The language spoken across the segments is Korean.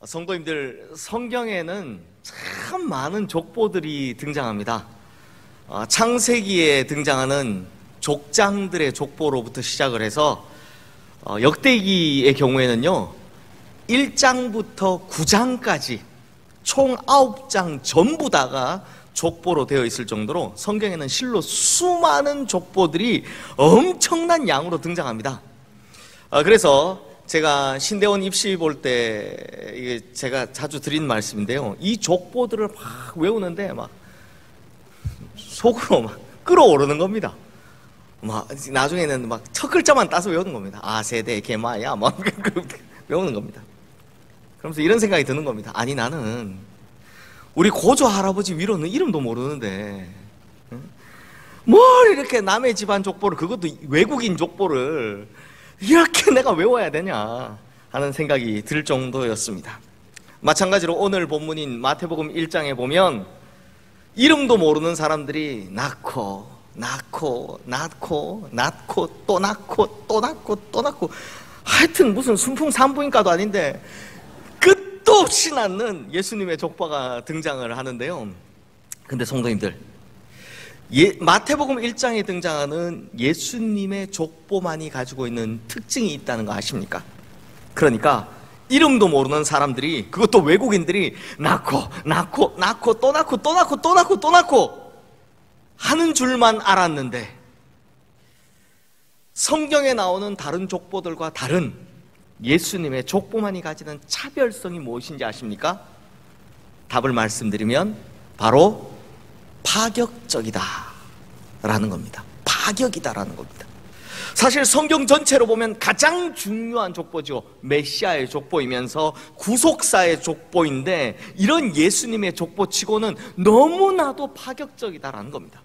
성도님들, 성경에는 참 많은 족보들이 등장합니다. 창세기에 등장하는 족장들의 족보로부터 시작을 해서 역대기의 경우에는요 1장부터 9장까지 총 9장 전부 다가 족보로 되어 있을 정도로 성경에는 실로 수많은 족보들이 엄청난 양으로 등장합니다. 그래서 제가 신대원 입시 볼 때 이게 제가 자주 드린 말씀인데요, 이 족보들을 막 외우는데 막 속으로 막 끓어오르는 겁니다. 막 나중에는 막 첫 글자만 따서 외우는 겁니다. 세대 개마야 막 외우는 겁니다. 그러면서 이런 생각이 드는 겁니다. 아니, 나는 우리 고조 할아버지 위로는 이름도 모르는데 뭘 이렇게 남의 집안 족보를, 그것도 외국인 족보를 이렇게 내가 외워야 되냐 하는 생각이 들 정도였습니다. 마찬가지로 오늘 본문인 마태복음 1장에 보면 이름도 모르는 사람들이 낳고 또 낳고 하여튼 무슨 순풍산부인과도 아닌데 끝도 없이 낳는 예수님의 족보가 등장을 하는데요. 근데 성도님들, 마태복음 1장에 등장하는 예수님의 족보만이 가지고 있는 특징이 있다는 거 아십니까? 그러니까 이름도 모르는 사람들이, 그것도 외국인들이 낳고 또 낳고 하는 줄만 알았는데, 성경에 나오는 다른 족보들과 다른 예수님의 족보만이 가지는 차별성이 무엇인지 아십니까? 답을 말씀드리면 바로 파격적이다 라는 겁니다. 파격이다라는 겁니다. 사실 성경 전체로 보면 가장 중요한 족보죠. 메시아의 족보이면서 구속사의 족보인데, 이런 예수님의 족보치고는 너무나도 파격적이다라는 겁니다.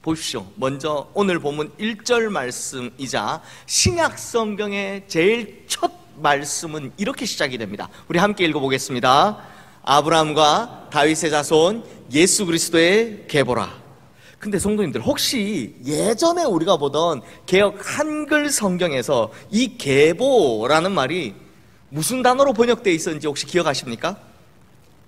보십시오. 먼저 오늘 본문 1절 말씀이자 신약 성경의 제일 첫 말씀은 이렇게 시작이 됩니다. 우리 함께 읽어보겠습니다. 아브라함과 다윗의 자손 예수 그리스도의 계보라. 근데 성도님들, 혹시 예전에 우리가 보던 개역 한글 성경에서 이 계보라는 말이 무슨 단어로 번역되어 있었는지 혹시 기억하십니까?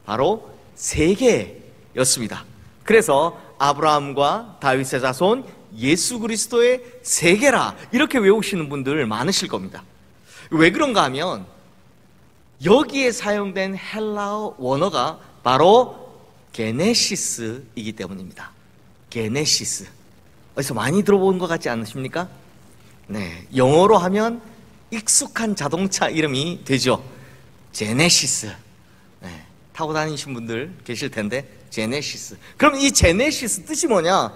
바로 세계였습니다. 그래서 아브라함과 다윗의 자손 예수 그리스도의 세계라 이렇게 외우시는 분들 많으실 겁니다. 왜 그런가 하면 여기에 사용된 헬라어 원어가 바로 게네시스이기 때문입니다. 게네시스. 어디서 많이 들어본 것 같지 않으십니까? 네, 영어로 하면 익숙한 자동차 이름이 되죠. 제네시스. 네, 타고 다니신 분들 계실 텐데, 제네시스. 그럼 이 제네시스 뜻이 뭐냐?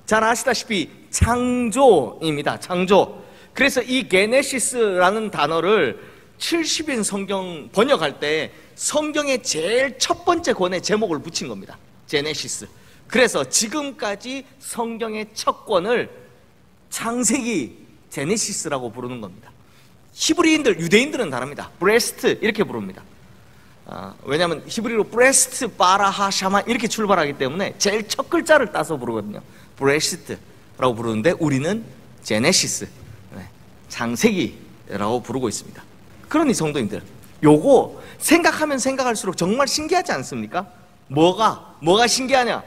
잘 아시다시피 창조입니다. 창조. 그래서 이 게네시스라는 단어를 70인 성경 번역할 때 성경의 제일 첫 번째 권의 제목을 붙인 겁니다. 제네시스. 그래서 지금까지 성경의 첫 권을 창세기 제네시스라고 부르는 겁니다. 히브리인들, 유대인들은 다릅니다. 브레스트 이렇게 부릅니다. 왜냐하면 히브리로 브레스트, 바라하, 샤마 이렇게 출발하기 때문에 제일 첫 글자를 따서 부르거든요. 브레스트라고 부르는데 우리는 제네시스, 창세기라고 부르고 있습니다. 그러니 성도님들, 요거 생각하면 생각할수록 정말 신기하지 않습니까? 뭐가 신기하냐?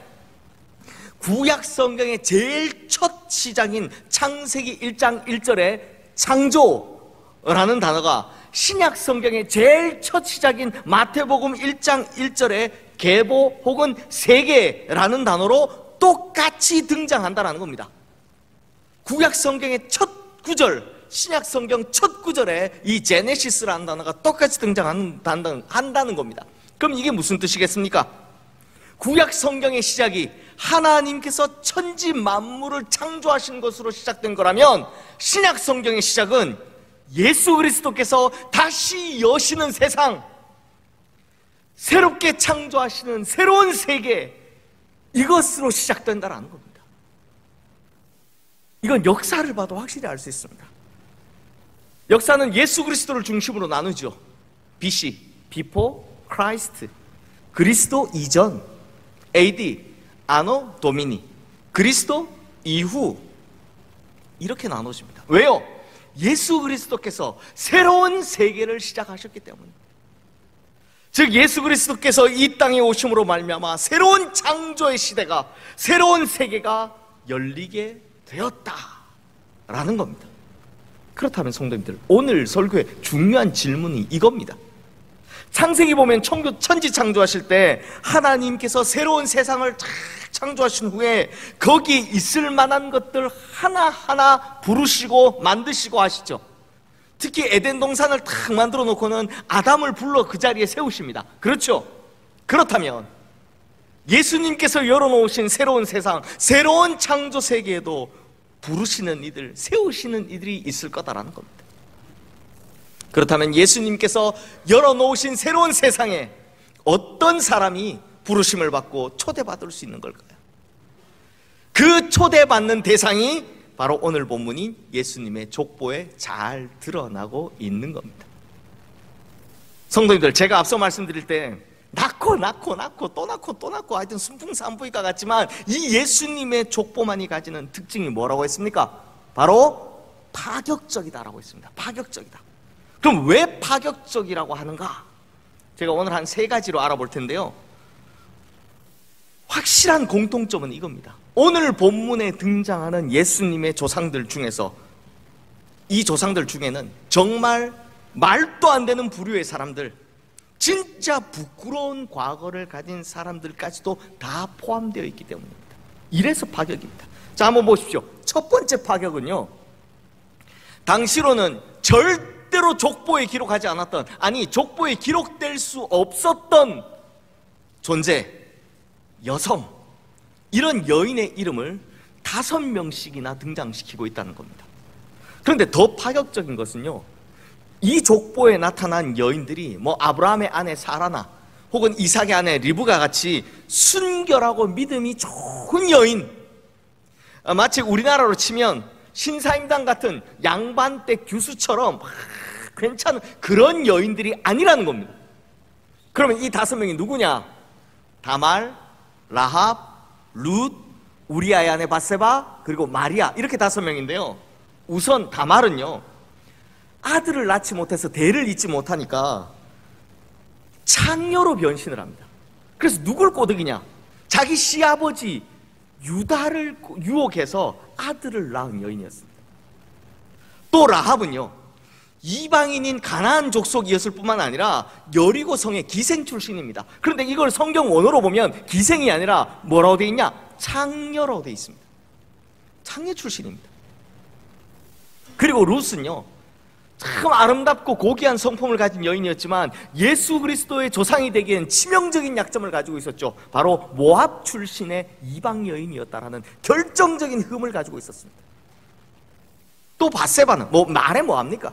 구약 성경의 제일 첫 시작인 창세기 1장 1절에 창조라는 단어가 신약 성경의 제일 첫 시작인 마태복음 1장 1절에 계보 혹은 세계라는 단어로 똑같이 등장한다는 겁니다. 구약 성경의 첫 구절, 신약 성경 첫 구절에 이 제네시스라는 단어가 똑같이 등장한다는 겁니다. 그럼 이게 무슨 뜻이겠습니까? 구약 성경의 시작이 하나님께서 천지 만물을 창조하신 것으로 시작된 거라면, 신약 성경의 시작은 예수 그리스도께서 다시 여시는 세상, 새롭게 창조하시는 새로운 세계, 이것으로 시작된다는 겁니다. 이건 역사를 봐도 확실히 알 수 있습니다. 역사는 예수 그리스도를 중심으로 나누죠. BC, Before Christ, 그리스도 이전, AD, 아노 도미니, 그리스도 이후, 이렇게 나눠집니다. 왜요? 예수 그리스도께서 새로운 세계를 시작하셨기 때문에. 즉 예수 그리스도께서 이 땅에 오심으로 말미암아 새로운 창조의 시대가, 새로운 세계가 열리게 되었다라는 겁니다. 그렇다면 성도님들, 오늘 설교의 중요한 질문이 이겁니다. 창세기 보면 천지 창조하실 때 하나님께서 새로운 세상을 쫙 창조하신 후에 거기 있을 만한 것들 하나하나 부르시고 만드시고 하시죠. 특히 에덴 동산을 탁 만들어 놓고는 아담을 불러 그 자리에 세우십니다. 그렇죠? 그렇다면 예수님께서 열어놓으신 새로운 세상, 새로운 창조 세계에도 부르시는 이들, 세우시는 이들이 있을 거다라는 겁니다. 그렇다면 예수님께서 열어놓으신 새로운 세상에 어떤 사람이 부르심을 받고 초대받을 수 있는 걸까요? 그 초대받는 대상이 바로 오늘 본문인 예수님의 족보에 잘 드러나고 있는 겁니다. 성도님들, 제가 앞서 말씀드릴 때 낳고 또 낳고 하여튼 순풍산부인과 같지만 이 예수님의 족보만이 가지는 특징이 뭐라고 했습니까? 바로 파격적이다라고 했습니다. 파격적이다. 그럼 왜 파격적이라고 하는가? 제가 오늘 한 3가지로 알아볼 텐데요. 확실한 공통점은 이겁니다. 오늘 본문에 등장하는 예수님의 조상들 중에서, 이 조상들 중에는 정말 말도 안 되는 부류의 사람들, 진짜 부끄러운 과거를 가진 사람들까지도 다 포함되어 있기 때문입니다. 이래서 파격입니다. 자, 한번 보십시오. 첫 번째 파격은요, 당시로는 절대로 족보에 기록하지 않았던, 아니 족보에 기록될 수 없었던 존재, 여성, 이런 여인의 이름을 5명씩이나 등장시키고 있다는 겁니다. 그런데 더 파격적인 것은요, 이 족보에 나타난 여인들이 뭐 아브라함의 아내 사라나 혹은 이삭의 아내 리브가 같이 순결하고 믿음이 좋은 여인, 마치 우리나라로 치면 신사임당 같은 양반댁 교수처럼 괜찮은 그런 여인들이 아니라는 겁니다. 그러면 이 5명이 누구냐? 다말, 라합, 룻, 우리아의 아내 바세바, 그리고 마리아, 이렇게 5명인데요 우선 다말은요, 아들을 낳지 못해서 대를 잇지 못하니까 창녀로 변신을 합니다. 그래서 누굴 꼬드기냐? 자기 시아버지 유다를 유혹해서 아들을 낳은 여인이었습니다. 또 라합은요, 이방인인 가나안 족속이었을 뿐만 아니라 여리고 성의 기생 출신입니다. 그런데 이걸 성경 원어로 보면 기생이 아니라 뭐라고 되어 있냐? 창녀라고 되어 있습니다. 창녀 출신입니다. 그리고 룻은요, 참 아름답고 고귀한 성품을 가진 여인이었지만 예수 그리스도의 조상이 되기엔 치명적인 약점을 가지고 있었죠. 바로 모압 출신의 이방 여인이었다라는 결정적인 흠을 가지고 있었습니다. 또 바세바는 말해 뭐합니까?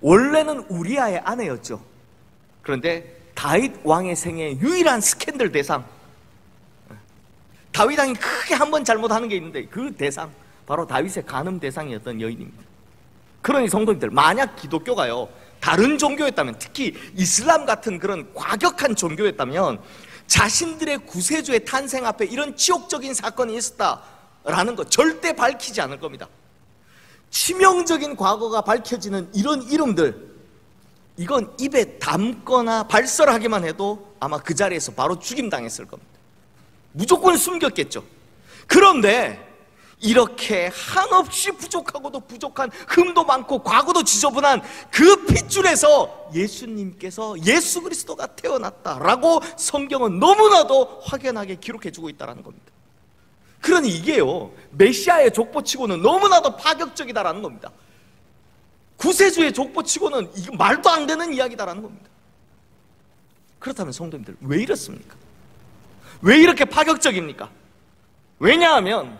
원래는 우리아의 아내였죠. 그런데 다윗 왕의 생애 유일한 스캔들 대상, 다윗 왕이 크게 한 번 잘못하는 게 있는데 그 대상, 바로 다윗의 간음 대상이었던 여인입니다. 그러니 성도님들, 만약 기독교가요 다른 종교였다면, 특히 이슬람 같은 그런 과격한 종교였다면 자신들의 구세주의 탄생 앞에 이런 치욕적인 사건이 있었다라는 거 절대 밝히지 않을 겁니다. 치명적인 과거가 밝혀지는 이런 이름들, 이건 입에 담거나 발설하기만 해도 아마 그 자리에서 바로 죽임당했을 겁니다. 무조건 숨겼겠죠. 그런데 이렇게 한없이 부족하고도 부족한, 흠도 많고 과거도 지저분한 그 핏줄에서 예수님께서, 예수 그리스도가 태어났다라고 성경은 너무나도 확연하게 기록해주고 있다는 겁니다. 그러니 이게요, 메시아의 족보치고는 너무나도 파격적이다라는 겁니다. 구세주의 족보치고는 이게 말도 안 되는 이야기다라는 겁니다. 그렇다면 성도님들, 왜 이렇습니까? 왜 이렇게 파격적입니까? 왜냐하면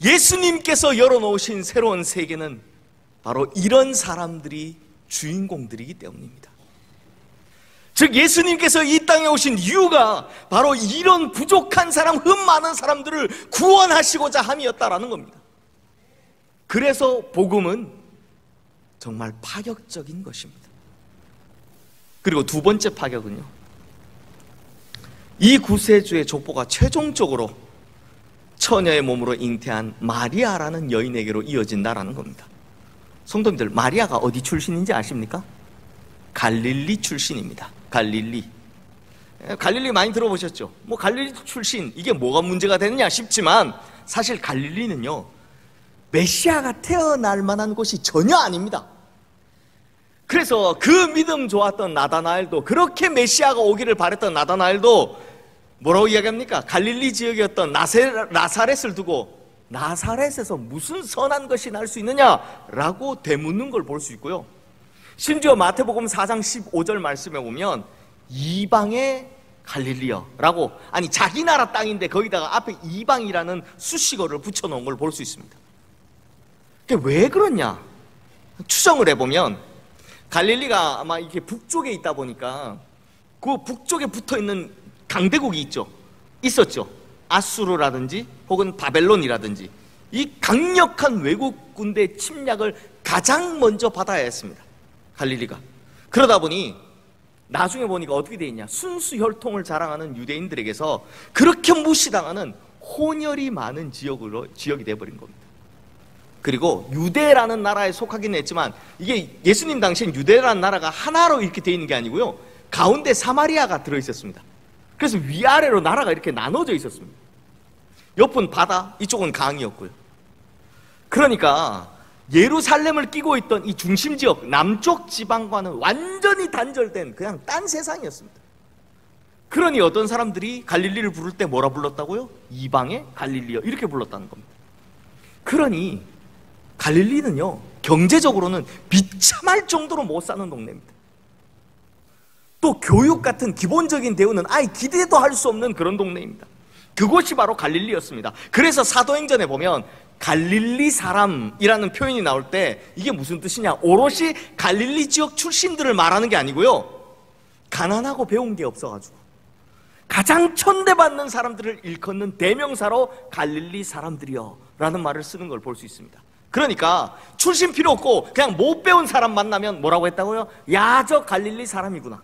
예수님께서 열어놓으신 새로운 세계는 바로 이런 사람들이 주인공들이기 때문입니다. 즉 예수님께서 이 땅에 오신 이유가 바로 이런 부족한 사람, 흠 많은 사람들을 구원하시고자 함이었다라는 겁니다. 그래서 복음은 정말 파격적인 것입니다. 그리고 두 번째 파격은요, 이 구세주의 족보가 최종적으로 처녀의 몸으로 잉태한 마리아라는 여인에게로 이어진다라는 겁니다. 성도님들, 마리아가 어디 출신인지 아십니까? 갈릴리 출신입니다. 갈릴리 많이 들어보셨죠? 뭐 갈릴리 출신, 이게 뭐가 문제가 되느냐 싶지만 사실 갈릴리는요, 메시아가 태어날 만한 곳이 전혀 아닙니다. 그래서 그 믿음 좋았던 나다나엘도, 그렇게 메시아가 오기를 바랬던 나다나엘도 뭐라고 이야기합니까? 갈릴리 지역이었던 나사렛을 두고 나사렛에서 무슨 선한 것이 날 수 있느냐라고 되묻는 걸 볼 수 있고요. 심지어 마태복음 4장 15절 말씀에 보면 이방의 갈릴리여라고, 아니 자기 나라 땅인데 거기다가 앞에 이방이라는 수식어를 붙여놓은 걸 볼 수 있습니다. 그게 왜 그러냐 추정을 해보면, 갈릴리가 아마 이렇게 북쪽에 있다 보니까 그 북쪽에 붙어있는 강대국이 있었죠. 아수르라든지 혹은 바벨론이라든지 이 강력한 외국 군대 침략을 가장 먼저 받아야 했습니다, 갈릴리가. 그러다 보니 나중에 보니까 어떻게 돼 있냐, 순수 혈통을 자랑하는 유대인들에게서 그렇게 무시당하는 혼혈이 많은 지역이 돼버린 겁니다. 그리고 유대라는 나라에 속하긴 했지만 이게 예수님 당시엔 유대라는 나라가 하나로 이렇게 돼 있는 게 아니고요, 가운데 사마리아가 들어있었습니다. 그래서 위아래로 나라가 이렇게 나눠져 있었습니다. 옆은 바다, 이쪽은 강이었고요. 그러니까 예루살렘을 끼고 있던 이 중심지역 남쪽 지방과는 완전히 단절된 그냥 딴 세상이었습니다. 그러니 어떤 사람들이 갈릴리를 부를 때 뭐라 불렀다고요? 이방의 갈릴리여, 이렇게 불렀다는 겁니다. 그러니 갈릴리는요, 경제적으로는 비참할 정도로 못 사는 동네입니다. 또 교육 같은 기본적인 대우는 아예 기대도 할 수 없는 그런 동네입니다. 그곳이 바로 갈릴리였습니다. 그래서 사도행전에 보면 갈릴리 사람이라는 표현이 나올 때 이게 무슨 뜻이냐, 오롯이 갈릴리 지역 출신들을 말하는 게 아니고요, 가난하고 배운 게 없어가지고 가장 천대받는 사람들을 일컫는 대명사로 갈릴리 사람들이여 라는 말을 쓰는 걸 볼 수 있습니다. 그러니까 출신 필요 없고 그냥 못 배운 사람 만나면 뭐라고 했다고요? 야, 저 갈릴리 사람이구나,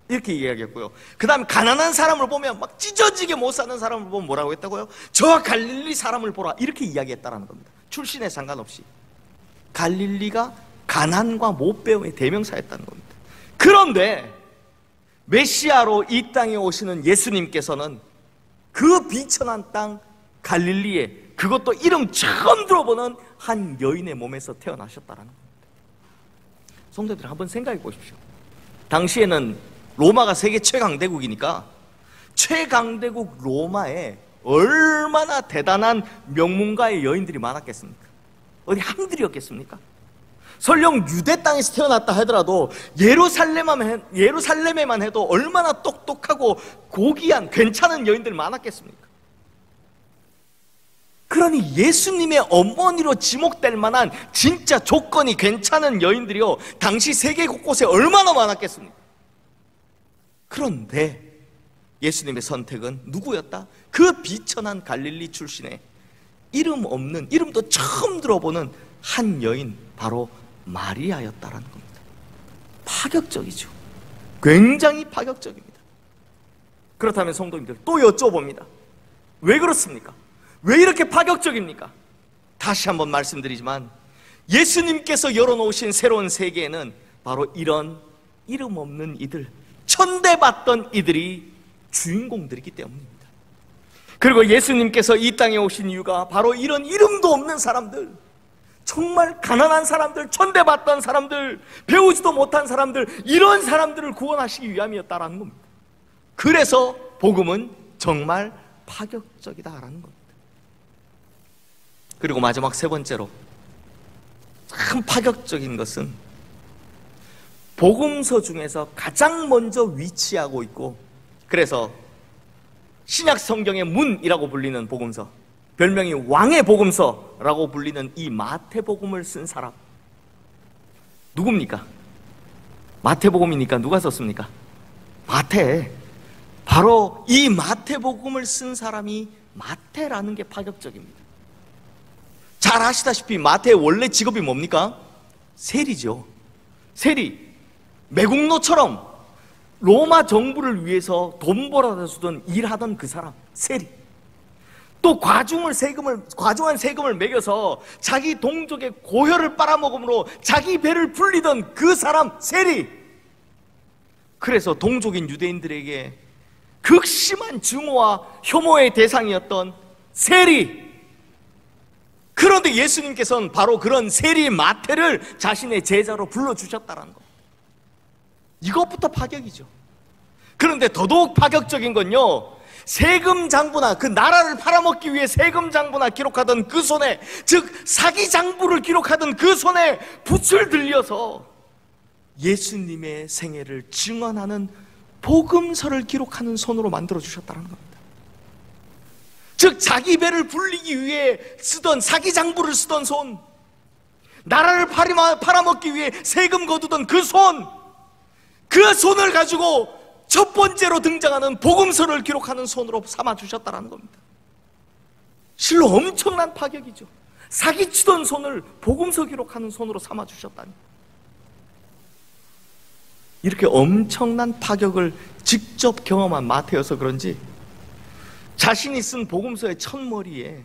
이렇게 이야기했고요. 그 다음에 가난한 사람을 보면 막 찢어지게 못 사는 사람을 보면 뭐라고 했다고요? 저 갈릴리 사람을 보라, 이렇게 이야기했다라는 겁니다. 출신에 상관없이 갈릴리가 가난과 못 배움의 대명사였다는 겁니다. 그런데 메시아로 이 땅에 오시는 예수님께서는 그 비천한 땅 갈릴리에, 그것도 이름 처음 들어보는 한 여인의 몸에서 태어나셨다라는 겁니다. 성도들 한번 생각해 보십시오. 당시에는 로마가 세계 최강대국이니까 최강대국 로마에 얼마나 대단한 명문가의 여인들이 많았겠습니까? 어디 한둘이었겠습니까? 설령 유대 땅에서 태어났다 하더라도 예루살렘에만 해도 얼마나 똑똑하고 고귀한 괜찮은 여인들 많았겠습니까? 그러니 예수님의 어머니로 지목될 만한 진짜 조건이 괜찮은 여인들이요, 당시 세계 곳곳에 얼마나 많았겠습니까? 그런데 예수님의 선택은 누구였다? 그 비천한 갈릴리 출신의 이름 없는, 이름도 처음 들어보는 한 여인, 바로 마리아였다라는 겁니다. 파격적이죠. 굉장히 파격적입니다. 그렇다면 성도님들, 또 여쭤봅니다. 왜 그렇습니까? 왜 이렇게 파격적입니까? 다시 한번 말씀드리지만 예수님께서 열어놓으신 새로운 세계에는 바로 이런 이름 없는 이들, 천대받던 이들이 주인공들이기 때문입니다. 그리고 예수님께서 이 땅에 오신 이유가 바로 이런 이름도 없는 사람들, 정말 가난한 사람들, 천대받던 사람들, 배우지도 못한 사람들, 이런 사람들을 구원하시기 위함이었다라는 겁니다. 그래서 복음은 정말 파격적이다라는 겁니다. 그리고 마지막 세 번째로 참 파격적인 것은 복음서 중에서 가장 먼저 위치하고 있고, 그래서 신약 성경의 문이라고 불리는 복음서, 별명이 왕의 복음서라고 불리는 이 마태복음을 쓴 사람 누굽니까? 마태복음이니까 누가 썼습니까? 마태. 바로 이 마태복음을 쓴 사람이 마태라는 게 파격적입니다. 잘 아시다시피 마태의 원래 직업이 뭡니까? 세리죠. 세리. 매국노처럼 로마 정부를 위해서 돈 벌어다 주던 일하던 그 사람, 세리. 또 과중한 세금을 매겨서 자기 동족의 고혈을 빨아먹음으로 자기 배를 불리던 그 사람, 세리. 그래서 동족인 유대인들에게 극심한 증오와 혐오의 대상이었던 세리. 그런데 예수님께서는 바로 그런 세리 마태를 자신의 제자로 불러주셨다는 겁니다. 이것부터 파격이죠. 그런데 더더욱 파격적인 건요, 세금 장부나 그 나라를 팔아먹기 위해 세금 장부나 기록하던 그 손에, 즉 사기 장부를 기록하던 그 손에 붓을 들려서 예수님의 생애를 증언하는 복음서를 기록하는 손으로 만들어 주셨다는 겁니다. 즉 자기 배를 불리기 위해 쓰던 사기 장부를 쓰던 손, 나라를 팔아먹기 위해 세금 거두던 그 손, 그 손을 가지고 첫 번째로 등장하는 복음서를 기록하는 손으로 삼아주셨다는 겁니다. 실로 엄청난 파격이죠. 사기치던 손을 복음서 기록하는 손으로 삼아주셨다니. 이렇게 엄청난 파격을 직접 경험한 마태여서 그런지 자신이 쓴 복음서의 첫머리에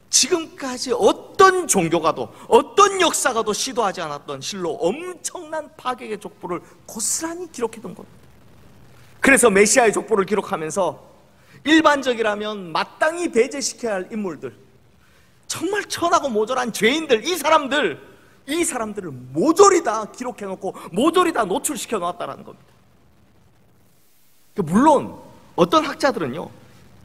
지금까지 어떤 종교가도 어떤 역사가도 시도하지 않았던 실로 엄청난 파격의 족보를 고스란히 기록해둔 겁니다. 그래서 메시아의 족보를 기록하면서 일반적이라면 마땅히 배제시켜야 할 인물들, 정말 천하고 모자란 죄인들, 이 사람들을 모조리 다 기록해놓고 모조리 다 노출시켜 놓았다는 겁니다. 물론 어떤 학자들은요,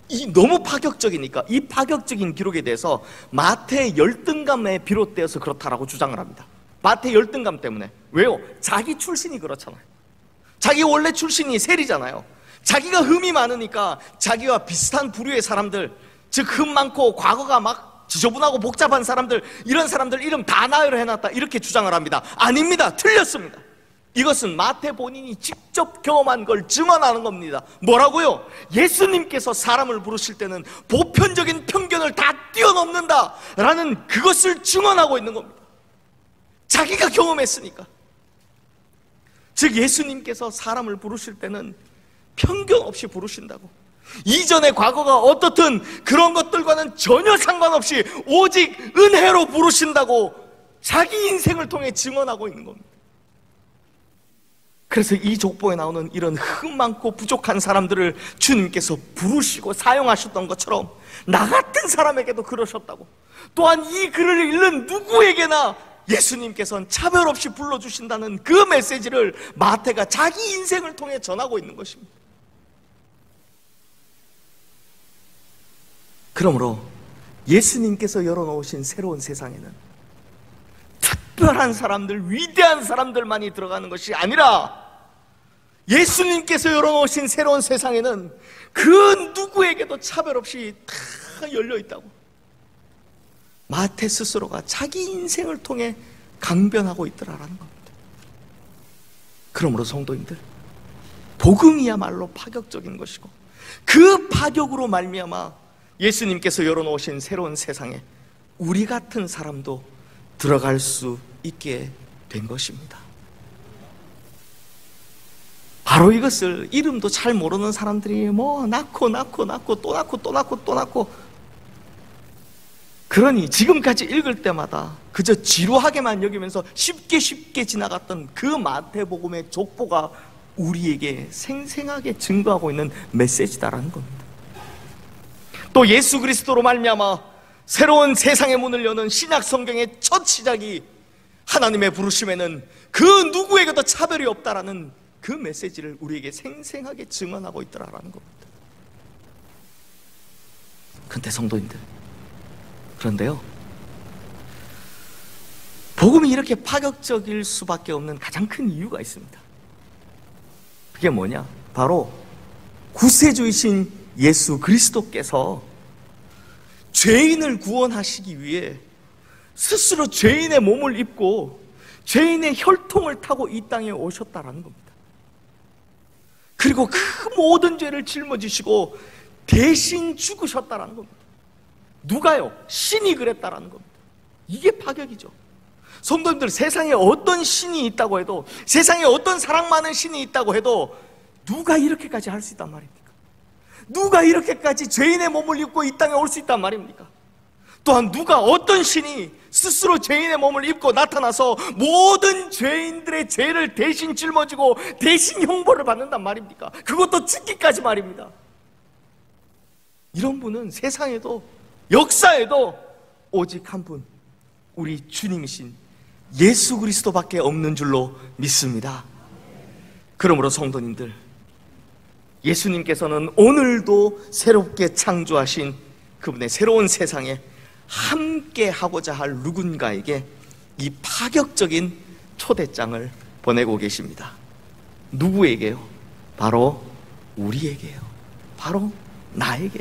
이 너무 파격적이니까 이 파격적인 기록에 대해서 마태 열등감에 비롯되어서 그렇다라고 주장을 합니다. 마태 열등감 때문에. 왜요? 자기 출신이 그렇잖아요. 자기 원래 출신이 세리잖아요. 자기가 흠이 많으니까 자기와 비슷한 부류의 사람들, 즉 흠 많고 과거가 막 지저분하고 복잡한 사람들, 이런 사람들 이름 다 나열을 해놨다, 이렇게 주장을 합니다. 아닙니다. 틀렸습니다. 이것은 마태 본인이 직접 경험한 걸 증언하는 겁니다. 뭐라고요? 예수님께서 사람을 부르실 때는 보편적인 편견을 다 뛰어넘는다 라는 그것을 증언하고 있는 겁니다. 자기가 경험했으니까. 즉 예수님께서 사람을 부르실 때는 편견 없이 부르신다고, 이전의 과거가 어떻든 그런 것들과는 전혀 상관없이 오직 은혜로 부르신다고 자기 인생을 통해 증언하고 있는 겁니다. 그래서 이 족보에 나오는 이런 흠 많고 부족한 사람들을 주님께서 부르시고 사용하셨던 것처럼 나 같은 사람에게도 그러셨다고, 또한 이 글을 읽는 누구에게나 예수님께서는 차별 없이 불러주신다는 그 메시지를 마태가 자기 인생을 통해 전하고 있는 것입니다. 그러므로 예수님께서 열어놓으신 새로운 세상에는 특별한 사람들, 위대한 사람들만이 들어가는 것이 아니라 예수님께서 열어놓으신 새로운 세상에는 그 누구에게도 차별 없이 다 열려있다고 마태 스스로가 자기 인생을 통해 강변하고 있더라라는 겁니다. 그러므로 성도님들, 복음이야말로 파격적인 것이고 그 파격으로 말미암아 예수님께서 열어놓으신 새로운 세상에 우리 같은 사람도 들어갈 수 있게 된 것입니다. 바로 이것을 이름도 잘 모르는 사람들이 낳고 또 낳고 그러니 지금까지 읽을 때마다 그저 지루하게만 여기면서 쉽게 지나갔던 그 마태복음의 족보가 우리에게 생생하게 증거하고 있는 메시지다라는 겁니다. 또 예수 그리스도로 말미암아 새로운 세상의 문을 여는 신약 성경의 첫 시작이 하나님의 부르심에는 그 누구에게도 차별이 없다라는 그 메시지를 우리에게 생생하게 증언하고 있더라라는 겁니다. 그런데 성도님들, 그런데요, 복음이 이렇게 파격적일 수밖에 없는 가장 큰 이유가 있습니다. 그게 뭐냐? 바로 구세주이신 예수 그리스도께서 죄인을 구원하시기 위해 스스로 죄인의 몸을 입고 죄인의 혈통을 타고 이 땅에 오셨다라는 겁니다. 그리고 그 모든 죄를 짊어지시고 대신 죽으셨다라는 겁니다. 누가요? 신이 그랬다라는 겁니다. 이게 파격이죠. 성도님들, 세상에 어떤 신이 있다고 해도, 세상에 어떤 사랑 많은 신이 있다고 해도 누가 이렇게까지 할 수 있단 말입니까? 누가 이렇게까지 죄인의 몸을 입고 이 땅에 올 수 있단 말입니까? 또한 누가 어떤 신이 스스로 죄인의 몸을 입고 나타나서 모든 죄인들의 죄를 대신 짊어지고 대신 형벌을 받는단 말입니까? 그것도 죽기까지 말입니다. 이런 분은 세상에도 역사에도 오직 한 분, 우리 주님이신 예수 그리스도밖에 없는 줄로 믿습니다. 그러므로 성도님들, 예수님께서는 오늘도 새롭게 창조하신 그분의 새로운 세상에 함께 하고자 할 누군가에게 이 파격적인 초대장을 보내고 계십니다. 누구에게요? 바로 우리에게요. 바로 나에게.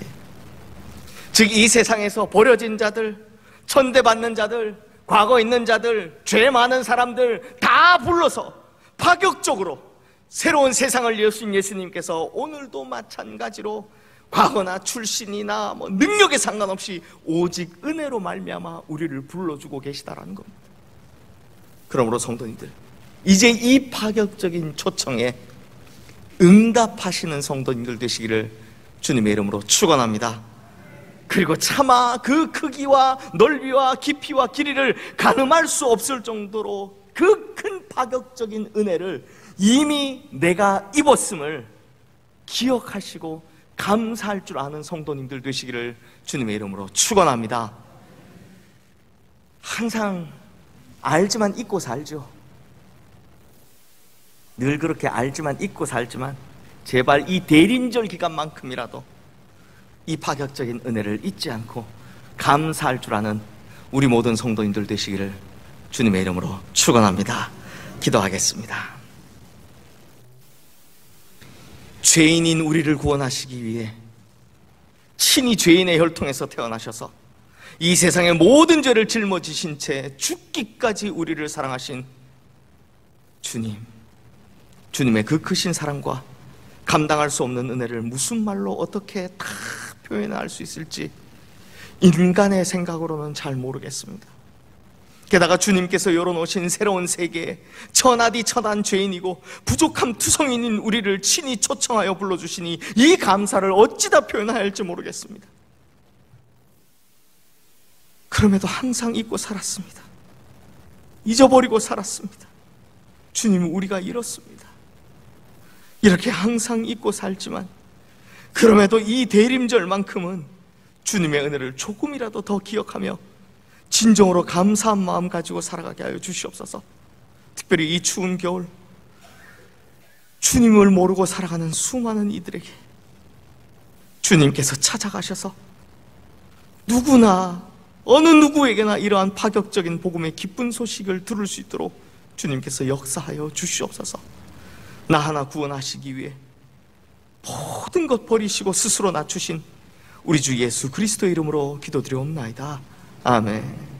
즉 이 세상에서 버려진 자들, 천대받는 자들, 과거 있는 자들, 죄 많은 사람들 다 불러서 파격적으로 새로운 세상을 여신 예수님께서 오늘도 마찬가지로 과거나 출신이나 능력에 상관없이 오직 은혜로 말미암아 우리를 불러주고 계시다라는 겁니다. 그러므로 성도님들, 이제 이 파격적인 초청에 응답하시는 성도님들 되시기를 주님의 이름으로 축원합니다. 그리고 차마 그 크기와 넓이와 깊이와 길이를 가늠할 수 없을 정도로 그 큰 파격적인 은혜를 이미 내가 입었음을 기억하시고 감사할 줄 아는 성도님들 되시기를 주님의 이름으로 축원합니다. 항상 알지만 잊고 살죠. 늘 그렇게 알지만 잊고 살지만 제발 이 대림절 기간만큼이라도 이 파격적인 은혜를 잊지 않고 감사할 줄 아는 우리 모든 성도님들 되시기를 주님의 이름으로 축원합니다. 기도하겠습니다. 죄인인 우리를 구원하시기 위해 친히 죄인의 혈통에서 태어나셔서 이 세상의 모든 죄를 짊어지신 채 죽기까지 우리를 사랑하신 주님의 그 크신 사랑과 감당할 수 없는 은혜를 무슨 말로 어떻게 다 표현할 수 있을지 인간의 생각으로는 잘 모르겠습니다. 게다가 주님께서 열어놓으신 새로운 세계에 천하디 천한 죄인이고 부족함 투성인인 우리를 친히 초청하여 불러주시니 이 감사를 어찌다 표현해야 할지 모르겠습니다. 그럼에도 항상 잊고 살았습니다. 잊어버리고 살았습니다. 주님, 우리가 이렇습니다. 이렇게 항상 잊고 살지만 그럼에도 이 대림절만큼은 주님의 은혜를 조금이라도 더 기억하며 진정으로 감사한 마음 가지고 살아가게 하여 주시옵소서. 특별히 이 추운 겨울 주님을 모르고 살아가는 수많은 이들에게 주님께서 찾아가셔서 누구나 어느 누구에게나 이러한 파격적인 복음의 기쁜 소식을 들을 수 있도록 주님께서 역사하여 주시옵소서. 나 하나 구원하시기 위해 모든 것 버리시고 스스로 낮추신 우리 주 예수 그리스도의 이름으로 기도드리옵나이다. 아멘.